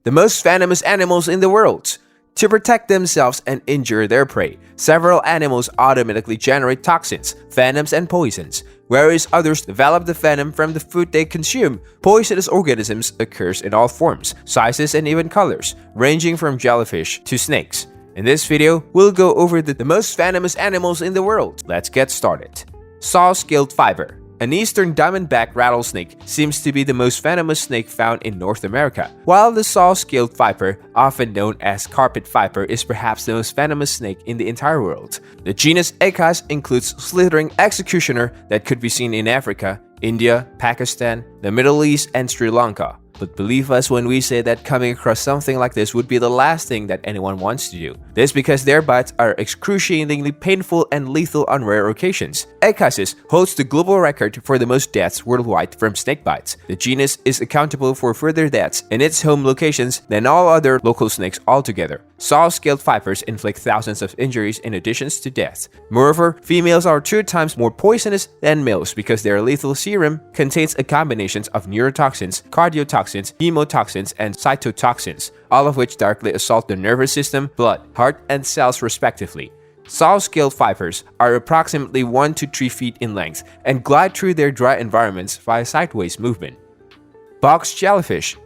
The most venomous animals in the world. To protect themselves and injure their prey, several animals automatically generate toxins, venoms, and poisons, whereas others develop the venom from the food they consume. Poisonous organisms occur in all forms, sizes, and even colors, ranging from jellyfish to snakes. In this video, we'll go over the most venomous animals in the world. Let's get started. Saw-scaled viper. An eastern diamondback rattlesnake seems to be the most venomous snake found in North America, while the saw-scaled viper, often known as carpet viper, is perhaps the most venomous snake in the entire world. The genus Echis includes slithering executioner that could be seen in Africa, India, Pakistan, the Middle East, and Sri Lanka. But believe us when we say that coming across something like this would be the last thing that anyone wants to do. This because their bites are excruciatingly painful and lethal on rare occasions. Echis holds the global record for the most deaths worldwide from snake bites. The genus is accountable for further deaths in its home locations than all other local snakes altogether. Saw-scaled vipers inflict thousands of injuries in addition to death. Moreover, females are 2 times more poisonous than males because their lethal serum contains a combination of neurotoxins, cardiotoxins, hemotoxins, and cytotoxins, all of which directly assault the nervous system, blood, heart, and cells respectively. Saw-scaled vipers are approximately 1 to 3 feet in length and glide through their dry environments via sideways movement. Box jellyfish.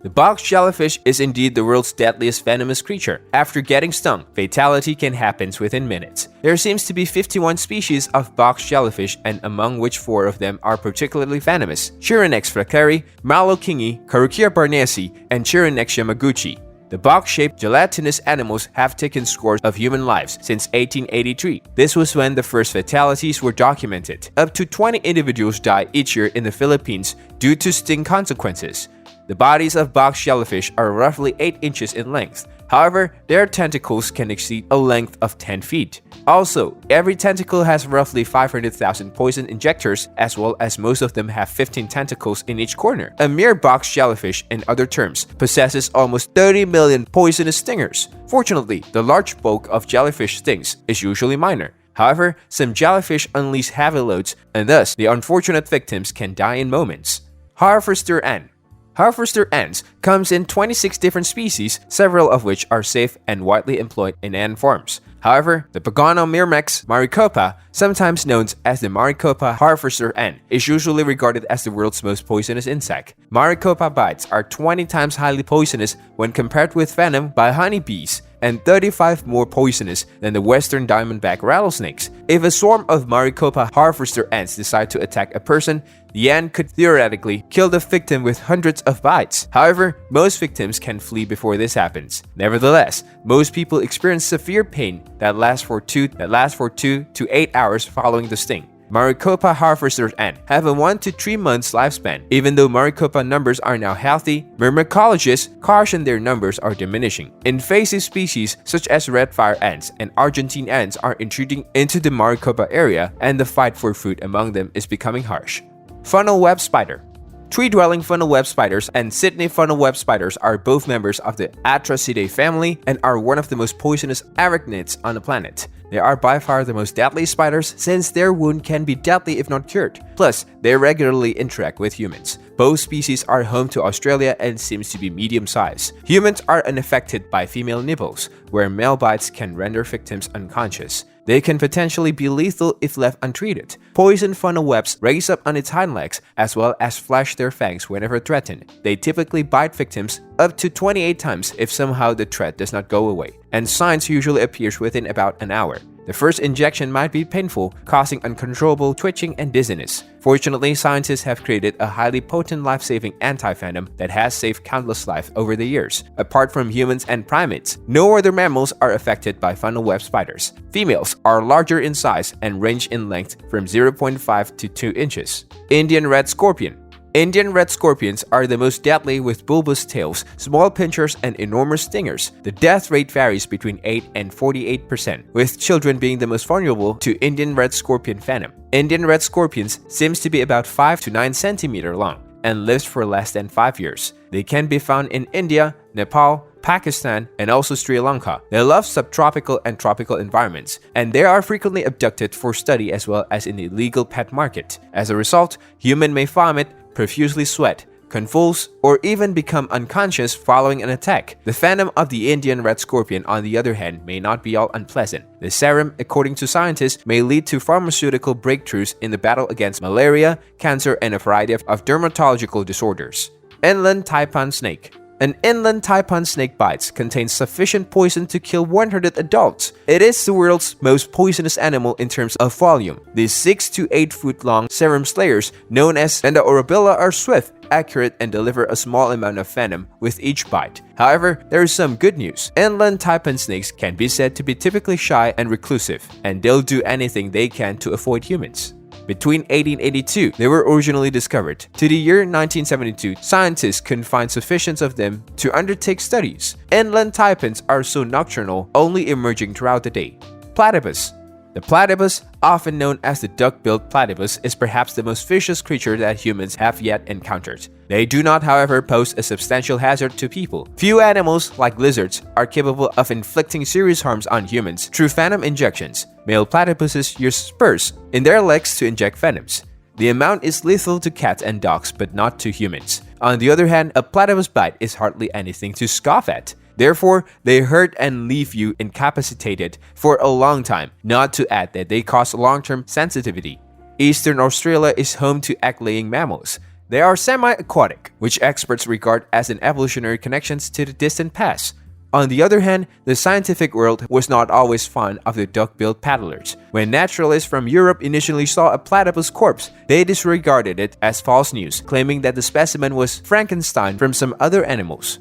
The box jellyfish is indeed the world's deadliest venomous creature. After getting stung, fatality can happen within minutes. There seems to be 51 species of box jellyfish, and among which 4 of them are particularly venomous: Chironex fleckeri, Malokingi, Carukia barnesi, and Chironex yamaguchi. The box-shaped gelatinous animals have taken scores of human lives since 1883. This was when the first fatalities were documented. Up to 20 individuals die each year in the Philippines due to sting consequences. The bodies of box jellyfish are roughly 8 inches in length. However, their tentacles can exceed a length of 10 feet. Also, every tentacle has roughly 500,000 poison injectors, as well as most of them have 15 tentacles in each corner. A mere box jellyfish, in other terms, possesses almost 30 million poisonous stingers. Fortunately, the large bulk of jellyfish stings is usually minor. However, some jellyfish unleash heavy loads, and thus the unfortunate victims can die in moments. Harvester ant. Harvester ants comes in 26 different species, several of which are safe and widely employed in ant farms. However, the Pagano-Myrmex maricopa, sometimes known as the Maricopa harvester ant, is usually regarded as the world's most poisonous insect. Maricopa bites are 20 times highly poisonous when compared with venom by honeybees, and 35 more poisonous than the western diamondback rattlesnakes. If a swarm of Maricopa harvester ants decide to attack a person, the ant could theoretically kill the victim with hundreds of bites. However, most victims can flee before this happens. Nevertheless, most people experience severe pain that lasts for 2 to 8 hours following the sting. Maricopa harvester ants have a 1 to 3 months lifespan. Even though Maricopa numbers are now healthy, myrmecologists caution their numbers are diminishing. Invasive species such as red fire ants and Argentine ants are intruding into the Maricopa area, and the fight for food among them is becoming harsh. Funnel web spider. Tree-dwelling funnel web spiders and Sydney funnel web spiders are both members of the Atracidae family and are one of the most poisonous arachnids on the planet. They are by far the most deadly spiders since their wound can be deadly if not cured. Plus, they regularly interact with humans. Both species are home to Australia and seems to be medium-sized. Humans are unaffected by female nibbles, where male bites can render victims unconscious. They can potentially be lethal if left untreated. Poison funnel webs raise up on its hind legs as well as flash their fangs whenever threatened. They typically bite victims up to 28 times if somehow the threat does not go away, and signs usually appears within about an hour. The first injection might be painful, causing uncontrollable twitching and dizziness. Fortunately, scientists have created a highly potent life-saving anti-venom that has saved countless lives over the years. Apart from humans and primates, no other mammals are affected by funnel web spiders. Females are larger in size and range in length from 0.5 to 2 inches. Indian red scorpion. Indian red scorpions are the most deadly with bulbous tails, small pinchers, and enormous stingers. The death rate varies between 8 and 48%, with children being the most vulnerable to Indian red scorpion venom. Indian red scorpions seems to be about 5 to 9 centimeters long and lives for less than 5 years. They can be found in India, Nepal, Pakistan, and also Sri Lanka. They love subtropical and tropical environments, and they are frequently abducted for study as well as in the illegal pet market. As a result, humans may vomit, profusely sweat, convulse, or even become unconscious following an attack. The venom of the Indian red scorpion, on the other hand, may not be all unpleasant. The serum, according to scientists, may lead to pharmaceutical breakthroughs in the battle against malaria, cancer, and a variety of dermatological disorders. Inland taipan snake. An inland taipan snake bites contains sufficient poison to kill 100 adults. It is the world's most poisonous animal in terms of volume. These 6 to 8 foot long serum slayers, known as Endaurabilla, are swift, accurate, and deliver a small amount of venom with each bite. However, there is some good news. Inland taipan snakes can be said to be typically shy and reclusive, and they'll do anything they can to avoid humans. Between 1882, they were originally discovered. To the year 1972, scientists couldn't find sufficient of them to undertake studies. Inland taipans are so nocturnal, only emerging throughout the day. Platypus. The platypus, often known as the duck-billed platypus, is perhaps the most vicious creature that humans have yet encountered. They do not, however, pose a substantial hazard to people. Few animals, like lizards, are capable of inflicting serious harms on humans through venom injections. Male platypuses use spurs in their legs to inject venoms. The amount is lethal to cats and dogs, but not to humans. On the other hand, a platypus bite is hardly anything to scoff at. Therefore, they hurt and leave you incapacitated for a long time, not to add that they cause long-term sensitivity. Eastern Australia is home to egg-laying mammals. They are semi-aquatic, which experts regard as an evolutionary connection to the distant past. On the other hand, the scientific world was not always fond of the duck-billed paddlers. When naturalists from Europe initially saw a platypus corpse, they disregarded it as false news, claiming that the specimen was Frankenstein from some other animals.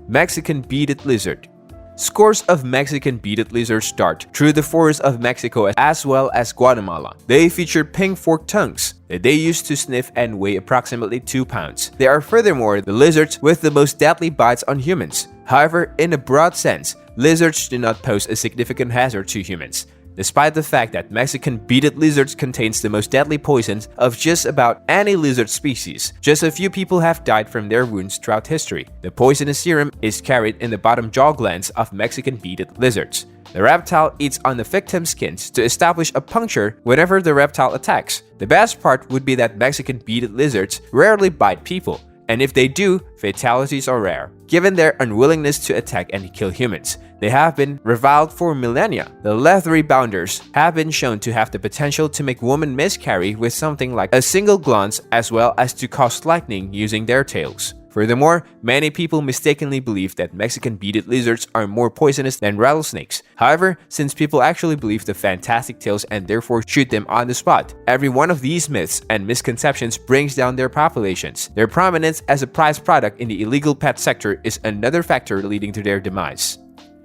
Mexican beaded lizard. Scores of Mexican beaded lizards dart through the forests of Mexico as well as Guatemala. They feature pink forked tongues that they use to sniff and weigh approximately 2 pounds. They are furthermore the lizards with the most deadly bites on humans. However, in a broad sense, lizards do not pose a significant hazard to humans. Despite the fact that Mexican beaded lizards contains the most deadly poisons of just about any lizard species, just a few people have died from their wounds throughout history. The poisonous serum is carried in the bottom jaw glands of Mexican beaded lizards. The reptile eats on the victim's skins to establish a puncture whenever the reptile attacks. The best part would be that Mexican beaded lizards rarely bite people, and if they do, fatalities are rare. Given their unwillingness to attack and kill humans, they have been reviled for millennia. The leathery bounders have been shown to have the potential to make women miscarry with something like a single glance, as well as to cause lightning using their tails. Furthermore, many people mistakenly believe that Mexican beaded lizards are more poisonous than rattlesnakes. However, since people actually believe the fantastic tales and therefore shoot them on the spot, every one of these myths and misconceptions brings down their populations. Their prominence as a prized product in the illegal pet sector is another factor leading to their demise.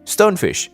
Stonefish.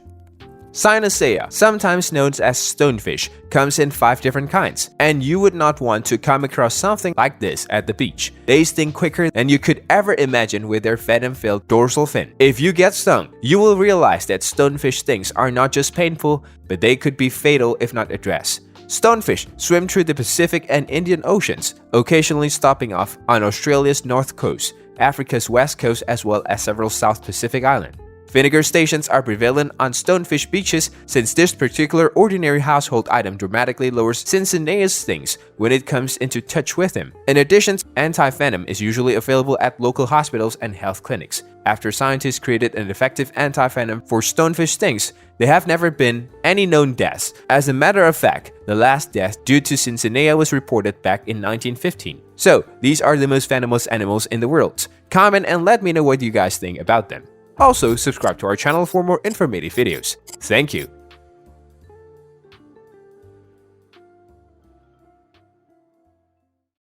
Cyanacea, sometimes known as stonefish, comes in 5 different kinds, and you would not want to come across something like this at the beach. They sting quicker than you could ever imagine with their venom-filled dorsal fin. If you get stung, you will realize that stonefish stings are not just painful, but they could be fatal if not addressed. Stonefish swim through the Pacific and Indian Oceans, occasionally stopping off on Australia's north coast, Africa's west coast, as well as several South Pacific islands. Vinegar stations are prevalent on stonefish beaches since this particular ordinary household item dramatically lowers Cincinnatus stings when it comes into touch with them. In addition, anti-venom is usually available at local hospitals and health clinics. After scientists created an effective anti-venom for stonefish stings, there have never been any known deaths. As a matter of fact, the last death due to Cincinnatus was reported back in 1915. So, these are the most venomous animals in the world. Comment and let me know what you guys think about them. Also, subscribe to our channel for more informative videos. Thank you.